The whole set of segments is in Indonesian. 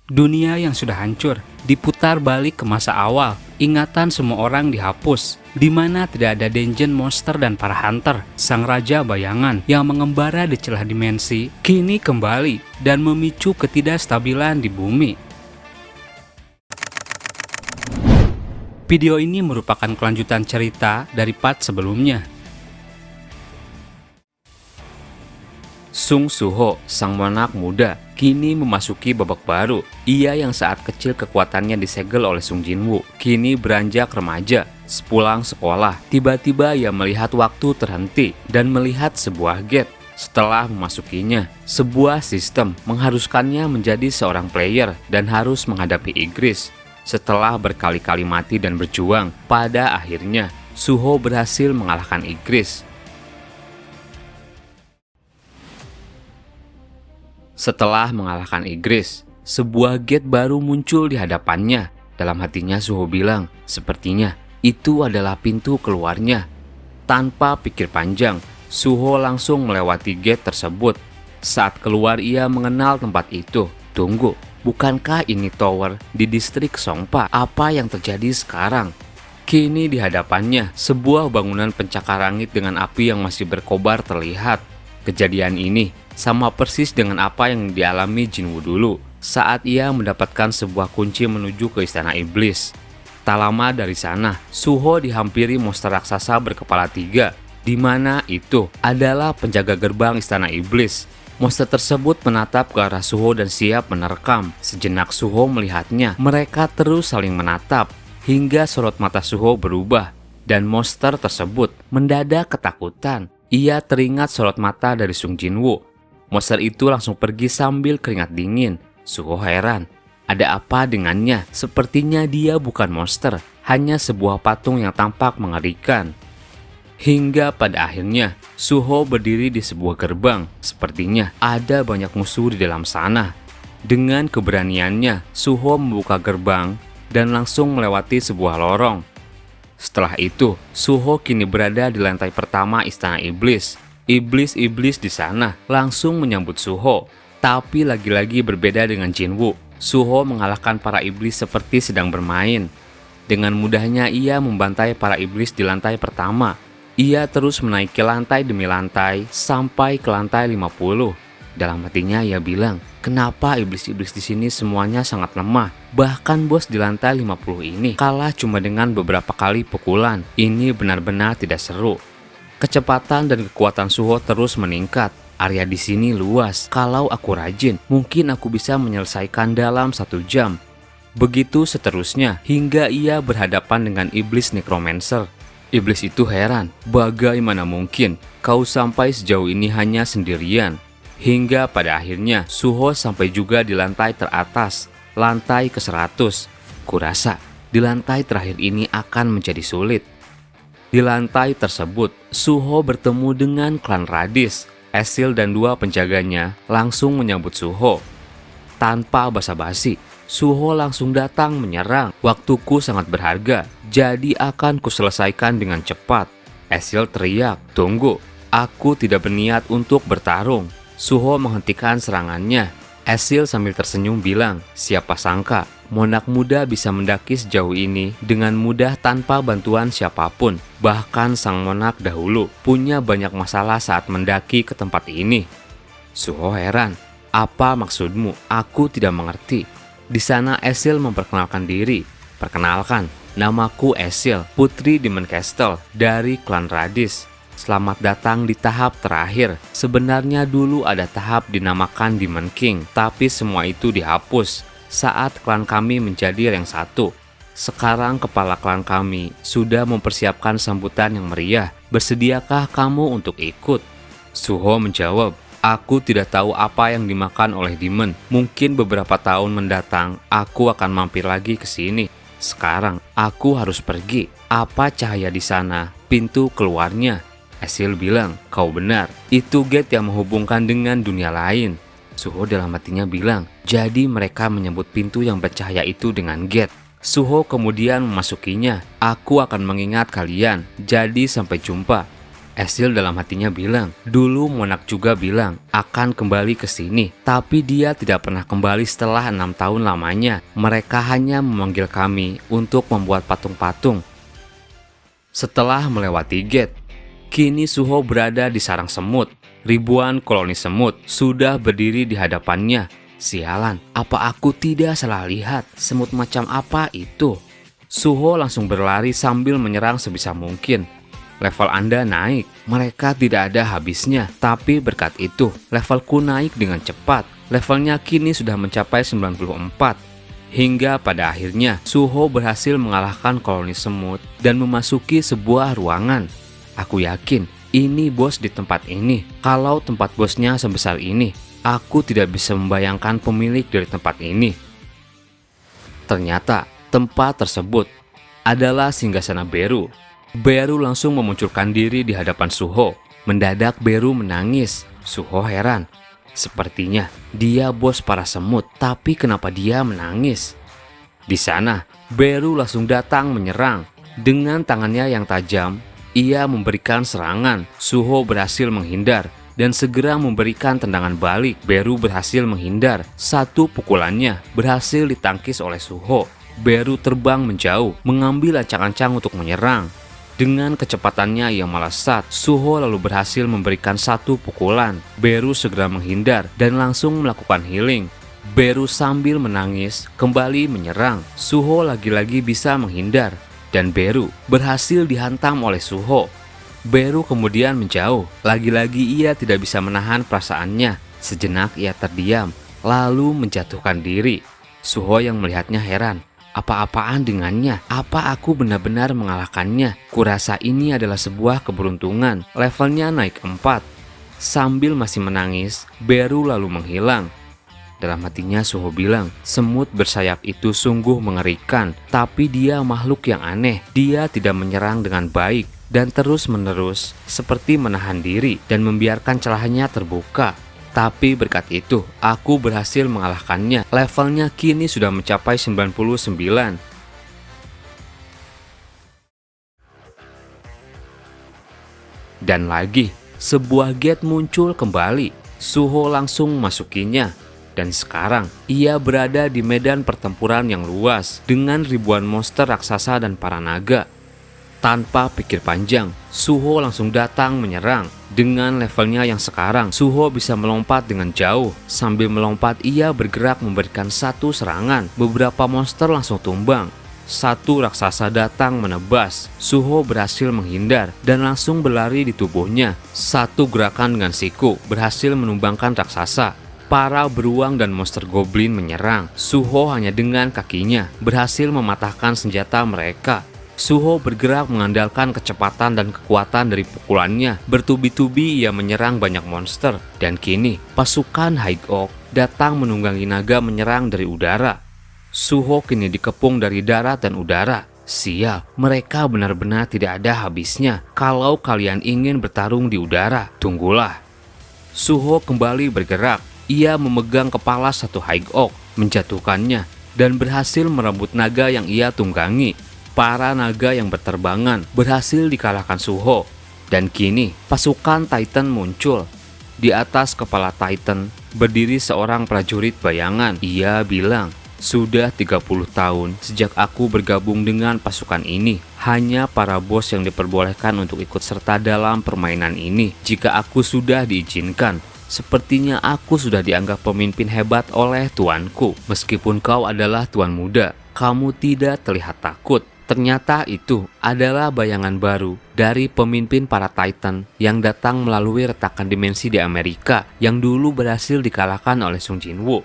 Dunia yang sudah hancur diputar balik ke masa awal. Ingatan semua orang dihapus, di mana tidak ada dungeon monster dan para hunter. Sang raja bayangan yang mengembara di celah dimensi kini kembali dan memicu ketidakstabilan di bumi. Video ini merupakan kelanjutan cerita dari part sebelumnya. Sung Suho, sang monark muda, kini memasuki babak baru. Ia yang saat kecil kekuatannya disegel oleh Sung Jinwoo, kini beranjak remaja. Sepulang sekolah, tiba-tiba ia melihat waktu terhenti dan melihat sebuah gate. Setelah memasukinya, sebuah sistem mengharuskannya menjadi seorang player dan harus menghadapi Igris. Setelah berkali-kali mati dan berjuang, pada akhirnya Suho berhasil mengalahkan Igris. Setelah mengalahkan Igris, sebuah gate baru muncul di hadapannya. Dalam hatinya Suho bilang, sepertinya itu adalah pintu keluarnya. Tanpa pikir panjang, Suho langsung melewati gate tersebut. Saat keluar ia mengenal tempat itu. Tunggu, bukankah ini tower di distrik Songpa? Apa yang terjadi sekarang? Kini di hadapannya, sebuah bangunan pencakar langit dengan api yang masih berkobar terlihat. Kejadian ini sama persis dengan apa yang dialami Jinwoo dulu saat ia mendapatkan sebuah kunci menuju ke istana iblis. Tak lama dari sana, Suho dihampiri monster raksasa berkepala 3, di mana itu adalah penjaga gerbang istana iblis. Monster tersebut menatap ke arah Suho dan siap menerkam. Sejenak Suho melihatnya, mereka terus saling menatap hingga sorot mata Suho berubah dan monster tersebut mendadak ketakutan. Ia teringat sorot mata dari Sung Jinwoo. Monster itu langsung pergi sambil keringat dingin. Suho heran, ada apa dengannya? Sepertinya dia bukan monster, hanya sebuah patung yang tampak mengerikan. Hingga pada akhirnya, Suho berdiri di sebuah gerbang. Sepertinya ada banyak musuh di dalam sana. Dengan keberaniannya, Suho membuka gerbang dan langsung melewati sebuah lorong. Setelah itu, Suho kini berada di lantai pertama istana iblis. Iblis-iblis di sana langsung menyambut Suho. Tapi lagi-lagi berbeda dengan Jinwoo. Suho mengalahkan para iblis seperti sedang bermain. Dengan mudahnya ia membantai para iblis di lantai pertama. Ia terus menaiki lantai demi lantai sampai ke lantai 50. Dalam hatinya ia bilang, kenapa iblis-iblis di sini semuanya sangat lemah? Bahkan bos di lantai 50 ini kalah cuma dengan beberapa kali pukulan. Ini benar-benar tidak seru. Kecepatan dan kekuatan Suho terus meningkat. Area di sini luas. Kalau aku rajin, mungkin aku bisa menyelesaikan dalam 1 jam. Begitu seterusnya hingga ia berhadapan dengan iblis necromancer. Iblis itu heran, bagaimana mungkin kau sampai sejauh ini hanya sendirian? Hingga pada akhirnya Suho sampai juga di lantai teratas, lantai ke-100. Kurasa di lantai terakhir ini akan menjadi sulit. Di lantai tersebut, Suho bertemu dengan klan Radis. Esil dan 2 penjaganya langsung menyambut Suho. Tanpa basa-basi, Suho langsung datang menyerang. Waktuku sangat berharga, jadi akan kuselesaikan dengan cepat. Esil teriak, tunggu, aku tidak berniat untuk bertarung. Suho menghentikan serangannya. Esil sambil tersenyum bilang, siapa sangka monark muda bisa mendaki sejauh ini dengan mudah tanpa bantuan siapapun. Bahkan sang monark dahulu punya banyak masalah saat mendaki ke tempat ini. Suho heran, apa maksudmu? Aku tidak mengerti. Di sana Esil memperkenalkan diri. Perkenalkan, namaku Esil, putri Demon Castle dari klan Radis. Selamat datang di tahap terakhir. Sebenarnya dulu ada tahap dinamakan Demon King, tapi semua itu dihapus saat klan kami menjadi rank 1. Sekarang kepala klan kami sudah mempersiapkan sambutan yang meriah. Bersediakah kamu untuk ikut? Suho menjawab, aku tidak tahu apa yang dimakan oleh Demon. Mungkin beberapa tahun mendatang aku akan mampir lagi ke sini. Sekarang aku harus pergi. Apa cahaya di sana? Pintu keluarnya. Esil bilang, kau benar, itu gate yang menghubungkan dengan dunia lain. Suho dalam hatinya bilang, jadi mereka menyebut pintu yang bercahaya itu dengan gate. Suho kemudian memasukinya. Aku akan mengingat kalian, jadi sampai jumpa. Esil dalam hatinya bilang, dulu Monak juga bilang akan kembali ke sini, tapi dia tidak pernah kembali setelah 6 tahun lamanya. Mereka hanya memanggil kami untuk membuat patung-patung. Setelah melewati gate, kini Suho berada di sarang semut. Ribuan koloni semut sudah berdiri di hadapannya. Sialan, apa aku tidak salah lihat? Semut macam apa itu? Suho langsung berlari sambil menyerang sebisa mungkin. Level Anda naik, mereka tidak ada habisnya. Tapi berkat itu, levelku naik dengan cepat. Levelnya kini sudah mencapai 94. Hingga pada akhirnya, Suho berhasil mengalahkan koloni semut dan memasuki sebuah ruangan. Aku yakin, ini bos di tempat ini. Kalau tempat bosnya sebesar ini, aku tidak bisa membayangkan pemilik dari tempat ini. Ternyata, tempat tersebut adalah singgasana Beru. Beru langsung memunculkan diri di hadapan Suho. Mendadak Beru menangis. Suho heran. Sepertinya dia bos para semut, tapi kenapa dia menangis? Di sana, Beru langsung datang menyerang. Dengan tangannya yang tajam, ia memberikan serangan. Suho berhasil menghindar dan segera memberikan tendangan balik. Beru berhasil menghindar. Satu pukulannya berhasil ditangkis oleh Suho. Beru terbang menjauh, mengambil ancang-ancang untuk menyerang. Dengan kecepatannya yang melesat, Suho lalu berhasil memberikan satu pukulan. Beru segera menghindar dan langsung melakukan healing. Beru sambil menangis kembali menyerang. Suho lagi-lagi bisa menghindar dan Beru berhasil dihantam oleh Suho. Beru kemudian menjauh. Lagi-lagi ia tidak bisa menahan perasaannya. Sejenak ia terdiam, lalu menjatuhkan diri. Suho yang melihatnya heran. Apa-apaan dengannya? Apa aku benar-benar mengalahkannya? Kurasa ini adalah sebuah keberuntungan. Levelnya naik 4. Sambil masih menangis, Beru lalu menghilang. Dalam hatinya Suho bilang, semut bersayap itu sungguh mengerikan. Tapi dia makhluk yang aneh. Dia tidak menyerang dengan baik dan terus-menerus seperti menahan diri dan membiarkan celahnya terbuka. Tapi berkat itu, aku berhasil mengalahkannya. Levelnya kini sudah mencapai 99. Dan lagi, sebuah gate muncul kembali. Suho langsung memasukinya. Dan sekarang, ia berada di medan pertempuran yang luas dengan ribuan monster raksasa dan para naga. Tanpa pikir panjang, Suho langsung datang menyerang. Dengan levelnya yang sekarang, Suho bisa melompat dengan jauh. Sambil melompat, ia bergerak memberikan satu serangan. Beberapa monster langsung tumbang. Satu raksasa datang menebas. Suho berhasil menghindar dan langsung berlari di tubuhnya. Satu gerakan dengan siku berhasil menumbangkan raksasa. Para beruang dan monster goblin menyerang. Suho hanya dengan kakinya berhasil mematahkan senjata mereka. Suho bergerak mengandalkan kecepatan dan kekuatan dari pukulannya. Bertubi-tubi ia menyerang banyak monster. Dan kini, pasukan High Oak datang menunggangi naga menyerang dari udara. Suho kini dikepung dari darat dan udara. Sial, mereka benar-benar tidak ada habisnya. Kalau kalian ingin bertarung di udara, tunggulah. Suho kembali bergerak. Ia memegang kepala satu High Oak, menjatuhkannya, dan berhasil merebut naga yang ia tunggangi. Para naga yang berterbangan berhasil dikalahkan Suho. Dan kini pasukan Titan muncul. Di atas kepala Titan berdiri seorang prajurit bayangan. Ia bilang, sudah 30 tahun sejak aku bergabung dengan pasukan ini. Hanya para bos yang diperbolehkan untuk ikut serta dalam permainan ini. Jika aku sudah diizinkan, sepertinya aku sudah dianggap pemimpin hebat oleh tuanku. Meskipun kau adalah tuan muda, kamu tidak terlihat takut. Ternyata itu adalah bayangan baru dari pemimpin para Titan yang datang melalui retakan dimensi di Amerika yang dulu berhasil dikalahkan oleh Sung Jinwoo.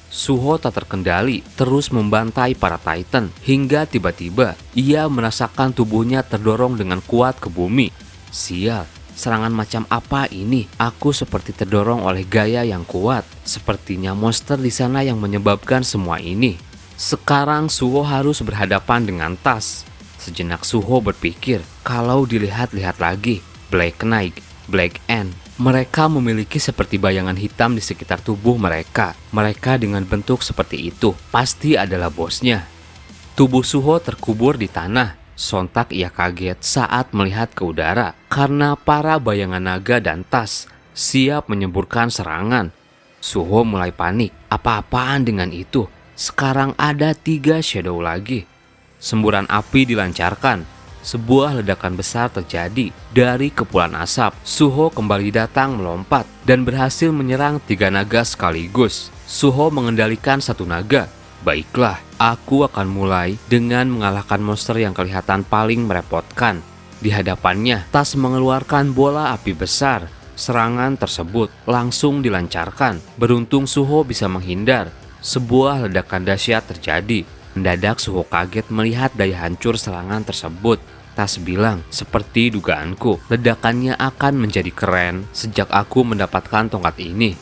Suho tak terkendali terus membantai para Titan hingga tiba-tiba ia merasakan tubuhnya terdorong dengan kuat ke bumi. Sial, serangan macam apa ini? Aku seperti terdorong oleh gaya yang kuat. Sepertinya monster di sana yang menyebabkan semua ini. Sekarang Suho harus berhadapan dengan Tas. Sejenak Suho berpikir, kalau dilihat-lihat lagi, Black Knight, Black Ant, mereka memiliki seperti bayangan hitam di sekitar tubuh mereka. Mereka dengan bentuk seperti itu, pasti adalah bosnya. Tubuh Suho terkubur di tanah. Sontak ia kaget saat melihat ke udara karena para bayangan naga dan tas siap menyemburkan serangan. Suho mulai panik. Apa-apaan dengan itu? Sekarang ada 3 shadow lagi. Semburan api dilancarkan. Sebuah ledakan besar terjadi. Dari kepulan asap, Suho kembali datang melompat dan berhasil menyerang 3 naga sekaligus. Suho mengendalikan 1 naga. Baiklah, aku akan mulai dengan mengalahkan monster yang kelihatan paling merepotkan. Di hadapannya, Tas mengeluarkan bola api besar. Serangan tersebut langsung dilancarkan. Beruntung Suho bisa menghindar. Sebuah ledakan dahsyat terjadi. Mendadak Suho kaget melihat daya hancur serangan tersebut. Tas bilang, seperti dugaanku, ledakannya akan menjadi keren sejak aku mendapatkan tongkat ini.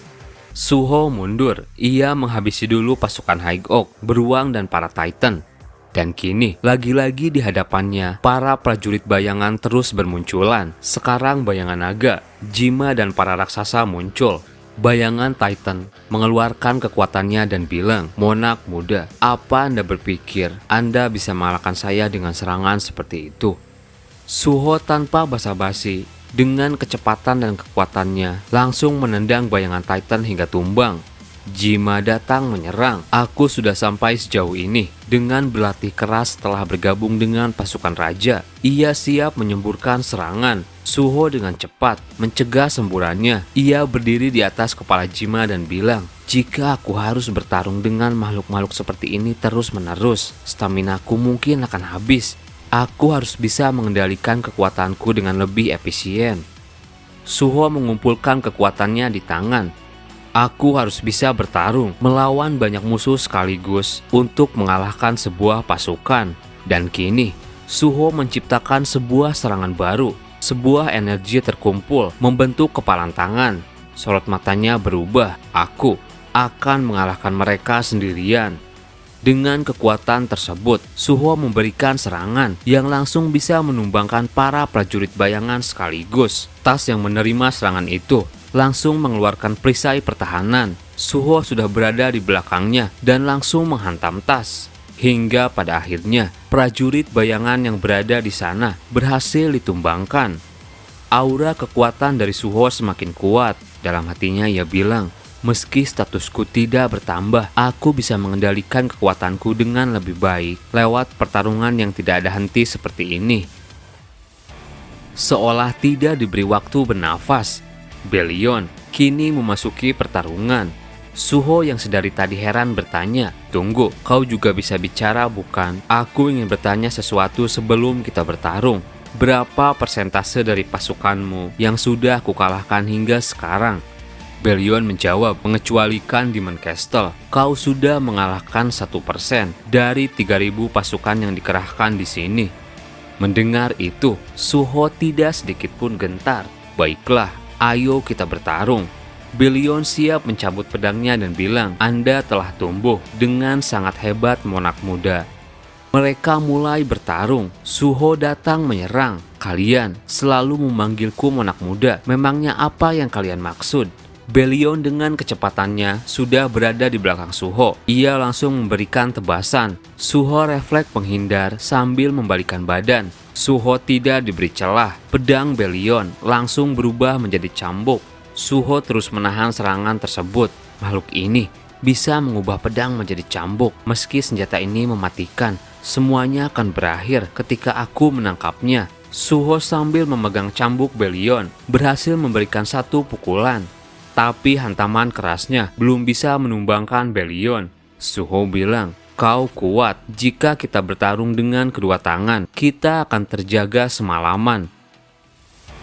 Suho mundur. Ia menghabisi dulu pasukan High Oak, beruang dan para Titan. Dan kini, lagi-lagi di hadapannya, para prajurit bayangan terus bermunculan. Sekarang bayangan naga, Jima dan para raksasa muncul. Bayangan Titan mengeluarkan kekuatannya dan bilang, "Monarch muda, apa Anda berpikir Anda bisa mengalahkan saya dengan serangan seperti itu?" Suho tanpa basa-basi, dengan kecepatan dan kekuatannya, langsung menendang bayangan Titan hingga tumbang. Jima datang menyerang. Aku sudah sampai sejauh ini. Dengan berlatih keras setelah bergabung dengan pasukan raja, ia siap menyemburkan serangan. Suho dengan cepat mencegah semburannya. Ia berdiri di atas kepala Jima dan bilang, "Jika aku harus bertarung dengan makhluk-makhluk seperti ini terus-menerus, staminaku mungkin akan habis. Aku harus bisa mengendalikan kekuatanku dengan lebih efisien." Suho mengumpulkan kekuatannya di tangan. Aku harus bisa bertarung melawan banyak musuh sekaligus untuk mengalahkan sebuah pasukan. Dan kini, Suho menciptakan sebuah serangan baru. Sebuah energi terkumpul membentuk kepalan tangan. Sorot matanya berubah. Aku akan mengalahkan mereka sendirian. Dengan kekuatan tersebut, Suho memberikan serangan yang langsung bisa menumbangkan para prajurit bayangan sekaligus. Tas yang menerima serangan itu langsung mengeluarkan perisai pertahanan. Suho sudah berada di belakangnya dan langsung menghantam Tas. Hingga pada akhirnya, prajurit bayangan yang berada di sana berhasil ditumbangkan. Aura kekuatan dari Suho semakin kuat. Dalam hatinya ia bilang, "Meski statusku tidak bertambah, aku bisa mengendalikan kekuatanku dengan lebih baik lewat pertarungan yang tidak ada henti seperti ini." Seolah tidak diberi waktu bernafas, Belion kini memasuki pertarungan. Suho yang sedari tadi heran bertanya, "Tunggu, kau juga bisa bicara bukan? Aku ingin bertanya sesuatu sebelum kita bertarung. Berapa persentase dari pasukanmu yang sudah kukalahkan hingga sekarang?" Belion menjawab, "Mengecualikan Demon Castle, kau sudah mengalahkan 1% dari 3.000 pasukan yang dikerahkan di sini." Mendengar itu, Suho tidak sedikit pun gentar. "Baiklah, ayo kita bertarung." Belion siap mencabut pedangnya dan bilang, "Anda telah tumbuh dengan sangat hebat, Monarch muda." Mereka mulai bertarung. Suho datang menyerang. "Kalian selalu memanggilku Monarch muda. Memangnya apa yang kalian maksud?" Belion dengan kecepatannya sudah berada di belakang Suho. Ia langsung memberikan tebasan. Suho refleks menghindar sambil membalikkan badan. Suho tidak diberi celah. Pedang Belion langsung berubah menjadi cambuk. Suho terus menahan serangan tersebut. Makhluk ini bisa mengubah pedang menjadi cambuk. Meski senjata ini mematikan, semuanya akan berakhir ketika aku menangkapnya. Suho sambil memegang cambuk Belion berhasil memberikan 1 pukulan. Tapi hantaman kerasnya belum bisa menumbangkan Belion. Suho bilang, "Kau kuat. Jika kita bertarung dengan kedua tangan, kita akan terjaga semalaman."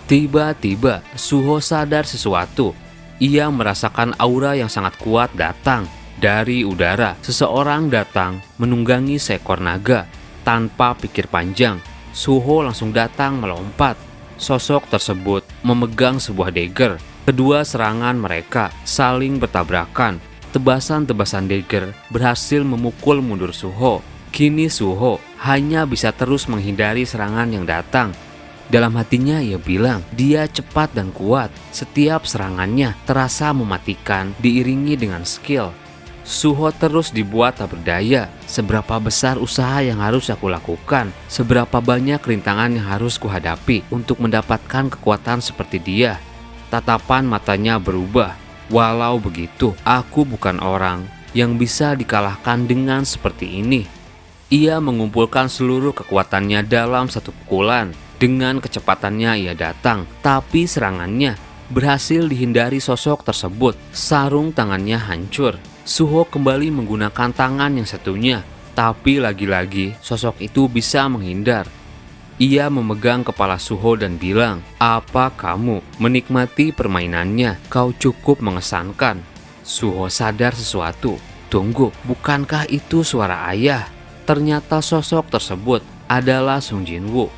Tiba-tiba, Suho sadar sesuatu. Ia merasakan aura yang sangat kuat datang. Dari udara, seseorang datang menunggangi seekor naga. Tanpa pikir panjang, Suho langsung datang melompat. Sosok tersebut memegang sebuah dagger. Kedua serangan mereka saling bertabrakan. Tebasan-tebasan dagger berhasil memukul mundur Suho. Kini Suho hanya bisa terus menghindari serangan yang datang. Dalam hatinya ia bilang, dia cepat dan kuat. Setiap serangannya terasa mematikan diiringi dengan skill. Suho terus dibuat tak berdaya. Seberapa besar usaha yang harus aku lakukan? Seberapa banyak rintangan yang harus kuhadapi untuk mendapatkan kekuatan seperti dia? Tatapan matanya berubah. Walau begitu, aku bukan orang yang bisa dikalahkan dengan seperti ini. Ia mengumpulkan seluruh kekuatannya dalam satu pukulan. Dengan kecepatannya ia datang, tapi serangannya berhasil dihindari sosok tersebut. Sarung tangannya hancur. Suho kembali menggunakan tangan yang satunya, tapi lagi-lagi sosok itu bisa menghindar. Ia memegang kepala Suho dan bilang, "Apa kamu menikmati permainannya? Kau cukup mengesankan." Suho sadar sesuatu. Tunggu, bukankah itu suara ayah? Ternyata sosok tersebut adalah Sung Jinwoo.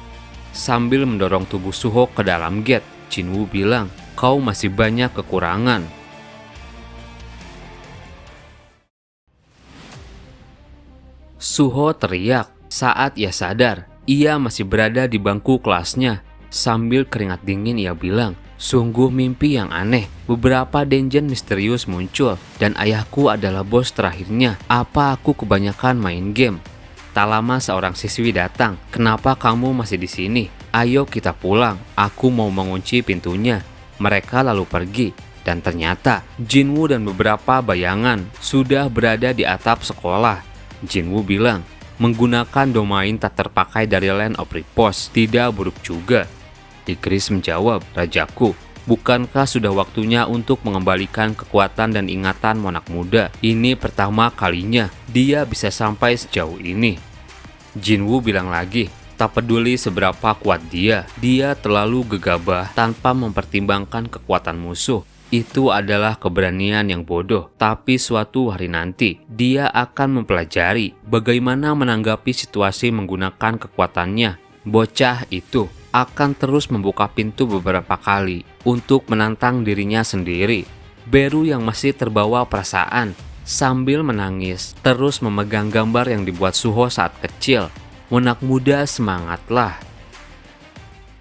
Sambil mendorong tubuh Suho ke dalam gate, Jinwoo bilang, "Kau masih banyak kekurangan." Suho teriak saat ia sadar ia masih berada di bangku kelasnya. Sambil keringat dingin ia bilang, "Sungguh mimpi yang aneh. Beberapa dungeon misterius muncul dan ayahku adalah bos terakhirnya. Apa aku kebanyakan main game?" Tak lama seorang siswi datang. "Kenapa kamu masih di sini? Ayo kita pulang. Aku mau mengunci pintunya." Mereka lalu pergi. Dan ternyata Jinwoo dan beberapa bayangan sudah berada di atap sekolah. Jinwoo bilang, "Menggunakan domain tak terpakai dari Land of Repose tidak buruk juga." Igris menjawab, "Rajaku, bukankah sudah waktunya untuk mengembalikan kekuatan dan ingatan Monark muda? Ini pertama kalinya dia bisa sampai sejauh ini." Jinwoo bilang lagi, "Tak peduli seberapa kuat dia terlalu gegabah tanpa mempertimbangkan kekuatan musuh. Itu adalah keberanian yang bodoh, tapi suatu hari nanti dia akan mempelajari bagaimana menanggapi situasi menggunakan kekuatannya. Bocah itu akan terus membuka pintu beberapa kali untuk menantang dirinya sendiri." Beru yang masih terbawa perasaan sambil menangis terus memegang gambar yang dibuat Suho saat kecil. "Monark muda, semangatlah."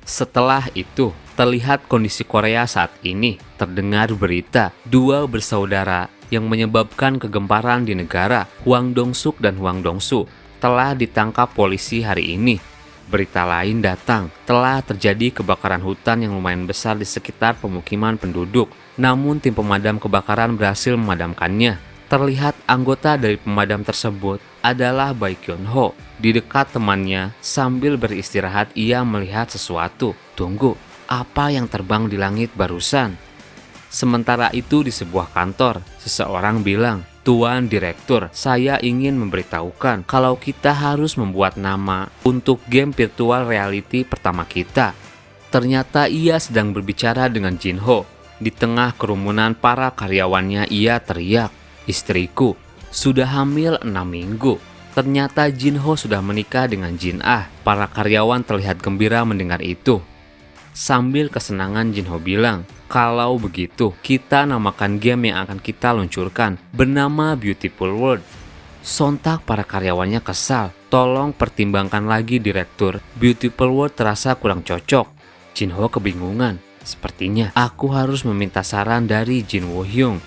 Setelah itu, terlihat kondisi Korea saat ini. Terdengar berita dua bersaudara yang menyebabkan kegemparan di negara, Hwang Dong-suk dan Hwang Dong-su, telah ditangkap polisi hari ini. Berita lain datang, telah terjadi kebakaran hutan yang lumayan besar di sekitar pemukiman penduduk. Namun tim pemadam kebakaran berhasil memadamkannya. Terlihat anggota dari pemadam tersebut adalah Bae Kyun-ho. Di dekat temannya, sambil beristirahat ia melihat sesuatu. "Tunggu, apa yang terbang di langit barusan?" Sementara itu di sebuah kantor, seseorang bilang, "Tuan Direktur, saya ingin memberitahukan kalau kita harus membuat nama untuk game virtual reality pertama kita." Ternyata ia sedang berbicara dengan Jinho. Di tengah kerumunan para karyawannya ia teriak, "Istriku sudah hamil 6 minggu. Ternyata Jinho sudah menikah dengan Jin-ah. Para karyawan terlihat gembira mendengar itu. Sambil kesenangan, Jinho bilang, "Kalau begitu, kita namakan game yang akan kita luncurkan bernama Beautiful World." Sontak para karyawannya kesal. "Tolong pertimbangkan lagi, Direktur. Beautiful World terasa kurang cocok." Jinho kebingungan. "Sepertinya aku harus meminta saran dari Jin Woo-hyung."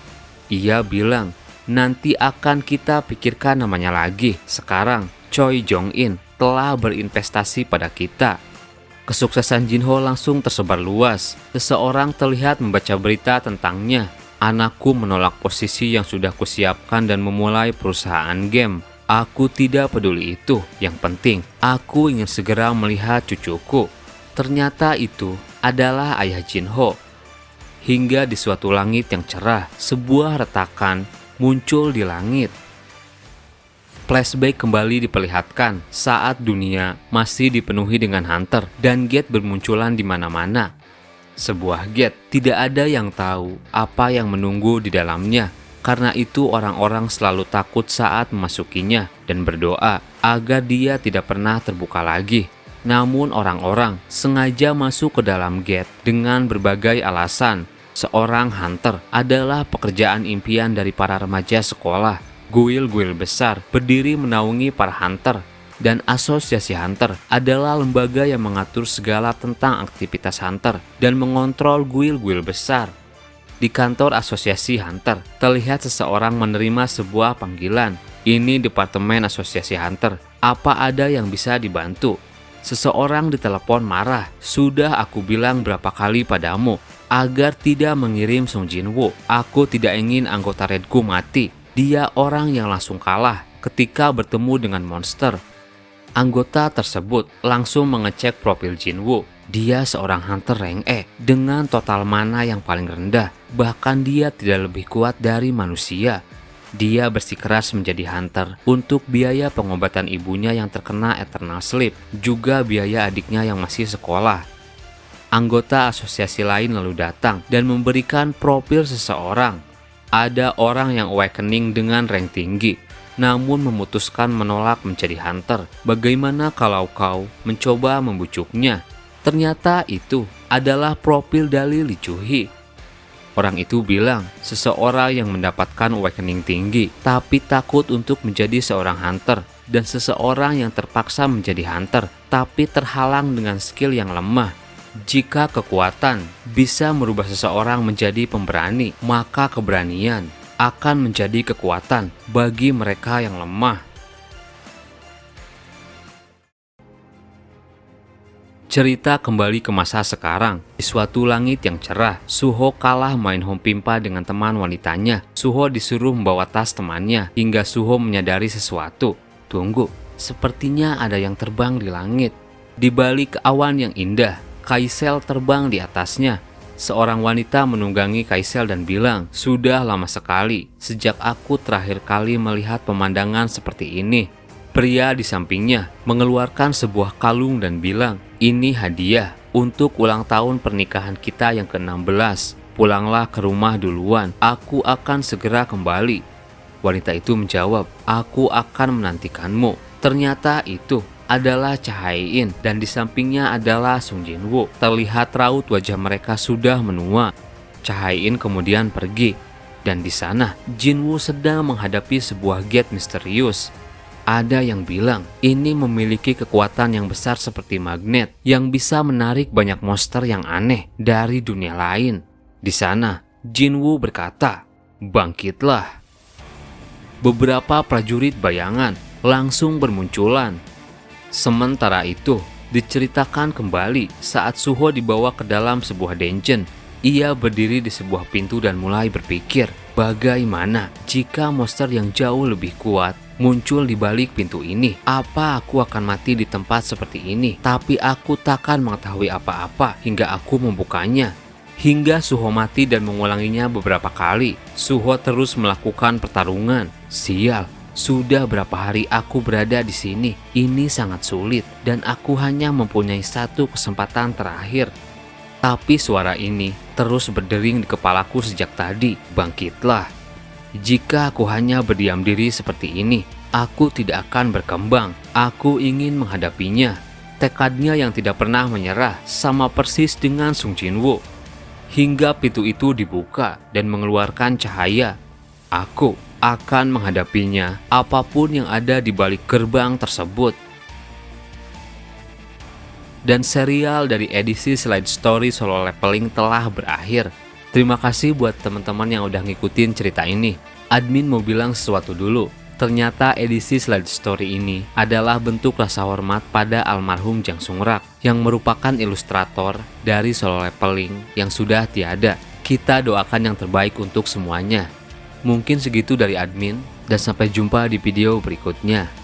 Ia bilang, "Nanti akan kita pikirkan namanya lagi. Sekarang, Choi Jong-in telah berinvestasi pada kita." Kesuksesan Jinho langsung tersebar luas. Seseorang terlihat membaca berita tentangnya. "Anakku menolak posisi yang sudah kusiapkan dan memulai perusahaan game. Aku tidak peduli itu. Yang penting, aku ingin segera melihat cucuku." Ternyata itu adalah ayah Jinho. Hingga di suatu langit yang cerah, sebuah retakan muncul di langit. Flashback kembali diperlihatkan saat dunia masih dipenuhi dengan hunter dan gate bermunculan di mana-mana. Sebuah gate, tidak ada yang tahu apa yang menunggu di dalamnya. Karena itu orang-orang selalu takut saat memasukinya dan berdoa agar dia tidak pernah terbuka lagi. Namun orang-orang sengaja masuk ke dalam gate dengan berbagai alasan. Seorang hunter adalah pekerjaan impian dari para remaja sekolah. Guild-guild besar berdiri menaungi para hunter, dan asosiasi hunter adalah lembaga yang mengatur segala tentang aktivitas hunter dan mengontrol guild-guild besar. Di kantor asosiasi Hunter, terlihat seseorang menerima sebuah panggilan. Ini departemen asosiasi Hunter. Apa ada yang bisa dibantu? Seseorang ditelepon marah. Sudah aku bilang berapa kali padamu agar tidak mengirim Sung Jin-woo. Aku tidak ingin anggota Redku mati. Dia orang yang langsung kalah ketika bertemu dengan monster. Anggota tersebut langsung mengecek profil Jin-woo. Dia seorang hunter rank E dengan total mana yang paling rendah. Bahkan dia tidak lebih kuat dari manusia. Dia bersikeras menjadi hunter untuk biaya pengobatan ibunya yang terkena Eternal Sleep, juga biaya adiknya yang masih sekolah. Anggota asosiasi lain lalu datang dan memberikan profil seseorang. Ada orang yang awakening dengan rank tinggi, namun memutuskan menolak menjadi hunter. Bagaimana kalau kau mencoba membujuknya? Ternyata itu adalah profil dari Lee Chu-hee. Orang itu bilang, seseorang yang mendapatkan awakening tinggi, tapi takut untuk menjadi seorang hunter, dan seseorang yang terpaksa menjadi hunter, tapi terhalang dengan skill yang lemah. Jika kekuatan bisa merubah seseorang menjadi pemberani, maka keberanian akan menjadi kekuatan bagi mereka yang lemah. Cerita kembali ke masa sekarang. Di suatu langit yang cerah, Suho kalah main home pimpa dengan teman wanitanya. Suho disuruh membawa tas temannya hingga Suho menyadari sesuatu. Tunggu, sepertinya ada yang terbang di langit. Di balik awan yang indah, Kaisel terbang di atasnya. Seorang wanita menunggangi Kaisel dan bilang, sudah lama sekali sejak aku terakhir kali melihat pemandangan seperti ini. Pria di sampingnya mengeluarkan sebuah kalung dan bilang, ini hadiah untuk ulang tahun pernikahan kita yang ke-16. Pulanglah ke rumah duluan, aku akan segera kembali. Wanita itu menjawab, aku akan menantikanmu. Ternyata itu adalah Cha-hae-in dan di sampingnya adalah Sung Jin-woo. Terlihat raut wajah mereka sudah menua. Cha-hae-in kemudian pergi dan di sana Jin-woo sedang menghadapi sebuah gate misterius. Ada yang bilang ini memiliki kekuatan yang besar seperti magnet yang bisa menarik banyak monster yang aneh dari dunia lain. Di sana, Jin-woo berkata, bangkitlah. Beberapa prajurit bayangan langsung bermunculan. Sementara itu, diceritakan kembali saat Suho dibawa ke dalam sebuah dungeon. Ia berdiri di sebuah pintu dan mulai berpikir, bagaimana jika monster yang jauh lebih kuat muncul di balik pintu ini? Apa aku akan mati di tempat seperti ini? Tapi aku takkan mengetahui apa-apa hingga aku membukanya. Hingga Suho mati dan mengulanginya beberapa kali. Suho terus melakukan pertarungan. Sial, sudah berapa hari aku berada di sini? Ini sangat sulit dan aku hanya mempunyai satu kesempatan terakhir. Tapi suara ini terus berdering di kepalaku sejak tadi. Bangkitlah. Jika aku hanya berdiam diri seperti ini, aku tidak akan berkembang. Aku ingin menghadapinya. Tekadnya yang tidak pernah menyerah sama persis dengan Sung Jin-woo. Hingga pintu itu dibuka dan mengeluarkan cahaya. Aku akan menghadapinya apapun yang ada di balik gerbang tersebut. Dan serial dari edisi Slide Story Solo Leveling telah berakhir. Terima kasih buat teman-teman yang udah ngikutin cerita ini. Admin mau bilang sesuatu dulu. Ternyata edisi Slide Story ini adalah bentuk rasa hormat pada almarhum Jang Sung-rak yang merupakan ilustrator dari Solo Leveling yang sudah tiada. Kita doakan yang terbaik untuk semuanya. Mungkin segitu dari admin dan sampai jumpa di video berikutnya.